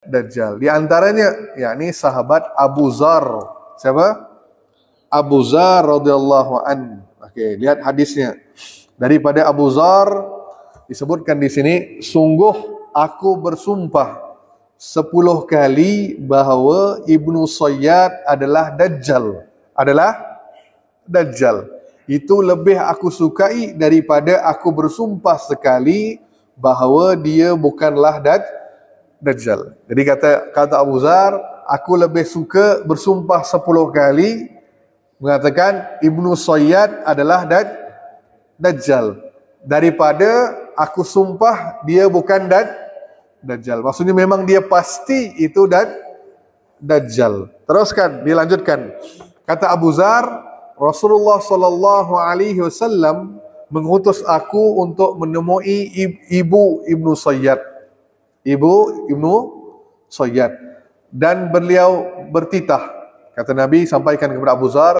Dajjal. Di antaranya yakni sahabat Abu Zar. Siapa? Abu Zar radhiyallahu an. Oke, lihat hadisnya. Daripada Abu Zar disebutkan di sini, sungguh aku bersumpah 10 kali bahawa Ibnu Sayyad adalah Dajjal. Adalah Dajjal. Itu lebih aku sukai daripada aku bersumpah sekali bahawa dia bukanlah Dajjal. Jadi kata Abu Zar, aku lebih suka bersumpah 10 kali mengatakan Ibnu Sayyad adalah Dajjal daripada aku sumpah dia bukan Dajjal. Maksudnya memang dia pasti itu Dajjal. Teruskan, dilanjutkan. Kata Abu Zar, Rasulullah sallallahu alaihi wasallam mengutus aku untuk menemui ibu Ibnu Sayyad. Ibu Ibnu Sayyad, dan beliau bertitah. Kata Nabi, sampaikan kepada Abu Zar,